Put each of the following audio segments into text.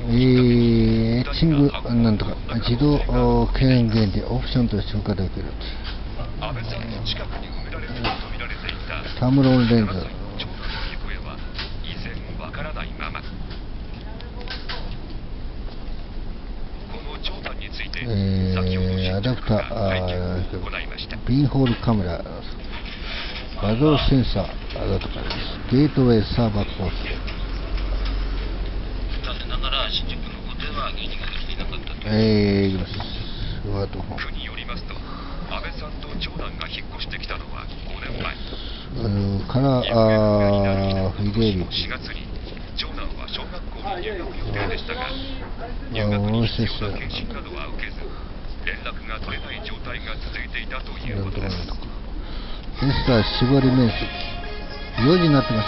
エッチングなんとか自動軽減でオプションとして付加できる。タムロンレンズ、アダプター、ピンホールカメラ、画像センサーだとかです。ゲートウェイサーバーコース。残念ながら新宿の方では芸人ができていなかったと。いきます。ワードフォン。区によりますと、安倍さんと長男が引っ越してきたのは5年前。からフィデリ4月に長男は小学校に入学予定でしたが、入学に必要な検診などは受けず、連絡が取れない状態が続いていたということです。テスター絞り面積4時になってます。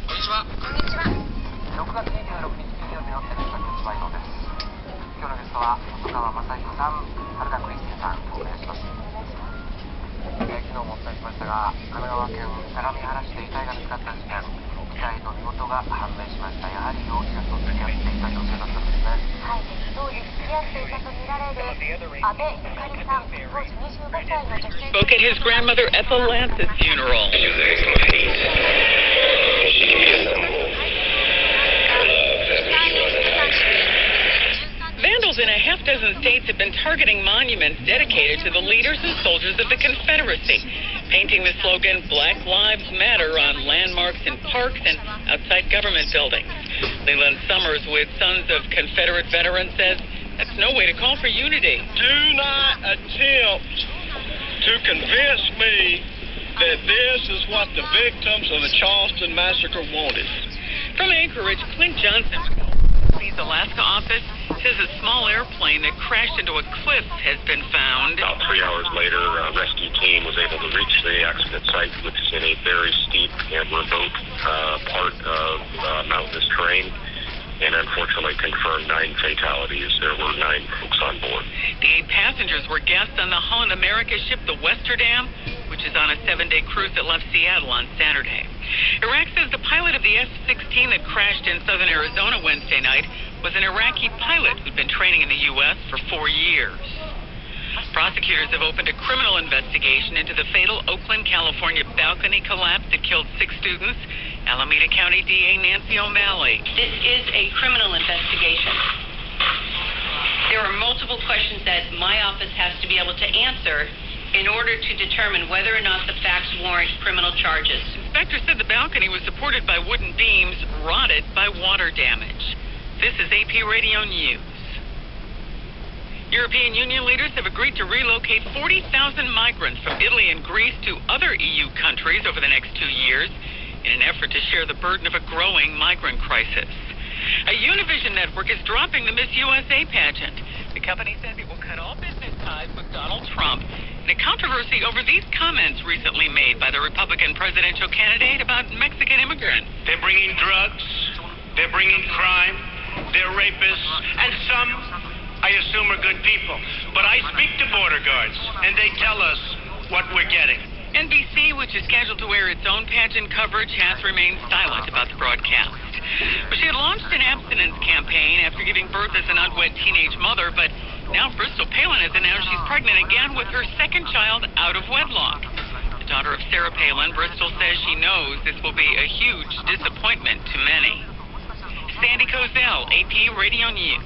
こんにちは。こんにちは。6月26日金曜日のテレビ作発売号です。今日のゲストは細川雅彦さん、原田クリスティンさん、お願いします。昨日もお伝えしましたが、神奈川県相模原市で遺体が見つかった事件、遺体の身元が判明しました。やはり容疑者と付き合っていた女性の一つですね。はい、当時付き合っていたとみられる安倍ゆかりさん、当時25歳の女性。Spoke at his grandmother Ethel Lance's funeral. Vandals in a half dozen states have been targeting monuments dedicated to the leaders and soldiers of the Confederacy, painting the slogan Black Lives Matter on landmarks in parks and outside government buildings. Leland Summers with Sons of Confederate Veterans says that's no way to call for unity. Do not attempt to convince me that this is what the victims of the Charleston massacre wanted. From Anchorage, Clint Johnson, the Alaska office, says a small airplane that crashed into a cliff has been found. About 3 hours later, a rescue team was able to reach the accident site, which is in a very steep and remote part of mountainous terrain, and unfortunately confirmed 9 fatalities. There were 9 folks on board. The 8 passengers were guests on the Holland America ship, the Westerdam, which is on a 7-day cruise that left Seattle on Saturday. Iraq says the pilot of the F-16 that crashed in southern Arizona Wednesday night was an Iraqi pilot who'd been training in the U.S. for 4 years. Prosecutors have opened a criminal investigation into the fatal Oakland, California balcony collapse that killed 6 students. Alameda County DA Nancy O'Malley. This is a criminal investigation. There are multiple questions that my office has to be able to answer in order to determine whether or not the facts warrant criminal charges. Inspectors said the balcony was supported by wooden beams rotted by water damage. This is AP Radio News. European Union leaders have agreed to relocate 40,000 migrants from Italy and Greece to other EU countries over the next 2 years in an effort to share the burden of a growing migrant crisis. A Univision network is dropping the Miss USA pageant. The company says it will cut all business ties with Donald Trump in a controversy over these comments recently made by the Republican presidential candidate about Mexican immigrants. They're bringing drugs, they're bringing crime, they're rapists, and some, I assume, are good people. But I speak to border guards, and they tell us what we're getting. NBC, which is scheduled to air its own pageant coverage, has remained silent about the broadcast. But she had launched an abstinence campaign after giving birth as an unwed teenage mother, but now Bristol Palin has announced she's pregnant again with her second child out of wedlock. The daughter of Sarah Palin, Bristol says she knows this will be a huge disappointment to many. Sandy Kozel, AP Radio News.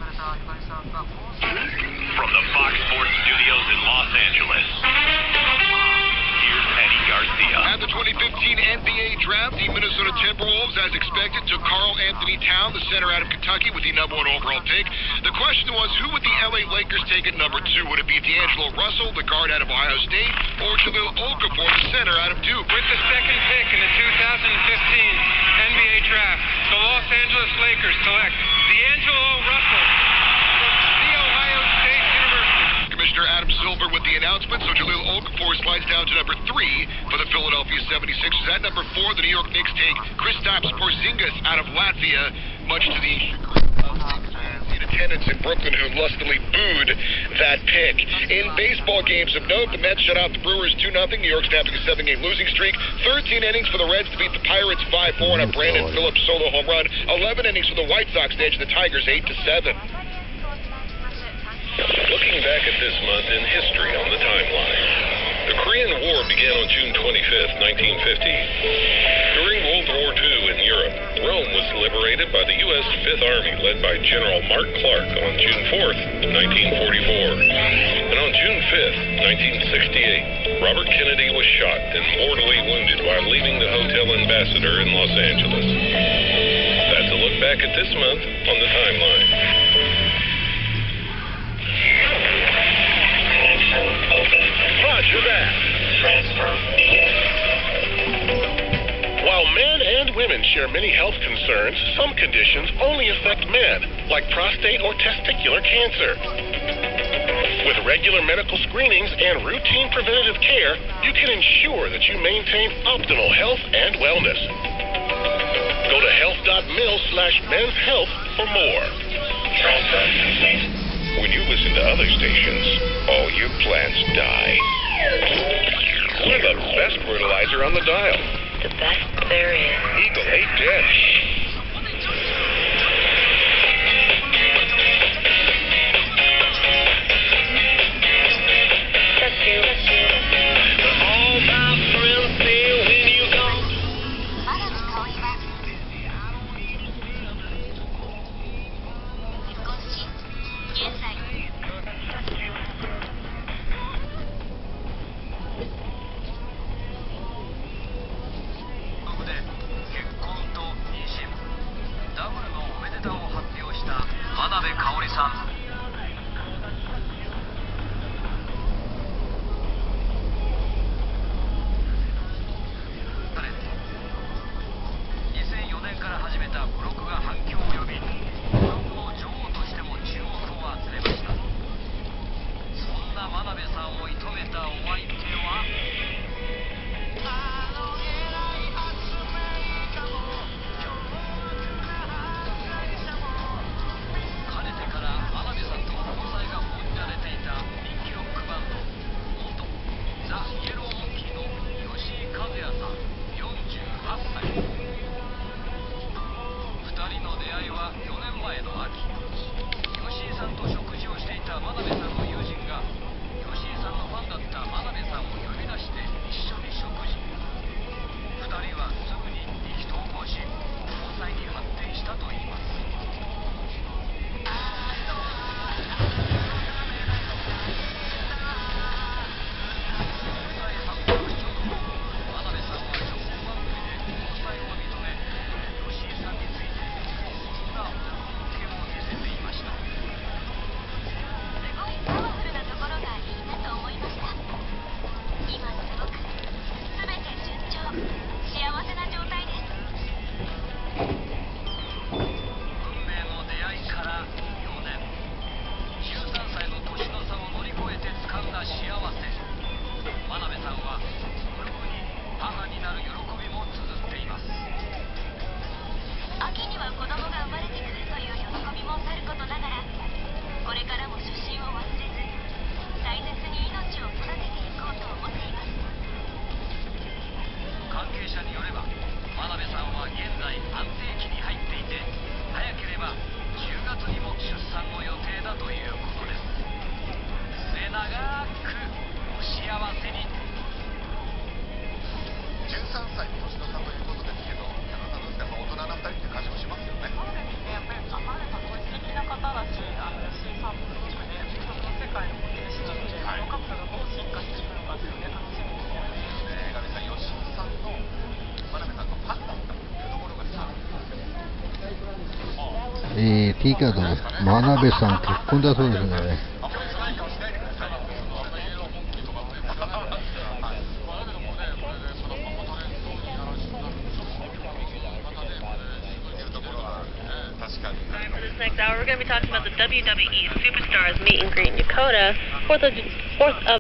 From the Fox Sports Studios in Los Angeles, here's Eddie Garcia. At the 2015 NBA Draft, the Minnesota Timberwolves, as expected, took Karl Anthony Towns, the center out of Kentucky, with the #1 overall pick. The question was, who would the LA Lakers take at number 2? Would it be D'Angelo Russell, the guard out of Ohio State, or Jahlil Okafor, the center out of Duke? With the second pick in the 2015 NBA Draft, the Los Angeles Lakers select D'Angelo Russell from the Ohio State University. Commissioner Adam Silver with the announcement, so Jahlil Okafor slides down to number 3 for the Philadelphia 76ers. At number 4, the New York Knicks take Kristaps Porzingis out of Latvia, much to the chagrin of Knicks fans. In attendants in Brooklyn who lustily booed that pick. In baseball games of note, the Mets shut out the Brewers 2-0. New York snapping a 7-game losing streak. 13 innings for the Reds to beat the Pirates 5-4 on a Brandon Phillips solo home run. 11 innings for the White Sox to edge the Tigers 8-7. Looking back at this month in history on the timeline. The Korean War began on June 25th, 1950. During World War II in Europe, Rome was liberated by the U.S. Fifth Army led by General Mark Clark on June 4th, 1944. And on June 5th, 1968, Robert Kennedy was shot and mortally wounded while leaving the Hotel Ambassador in Los Angeles. That's a look back at this month on the timeline. Roger that. While men and women share many health concerns, some conditions only affect men, like prostate or testicular cancer. With regular medical screenings and routine preventative care, you can ensure that you maintain optimal health and wellness. Go to health.mil/men's health for more. When you listen to other stations, all your plants die. We're the best fertilizer on the dial. The best there is. Eagle 810. All my friends say when you go. T カードで真鍋さん結婚だそうですね。For this next hour, we're going to be talking about the WWE Superstars Meet and Greet in Dakota, 4th of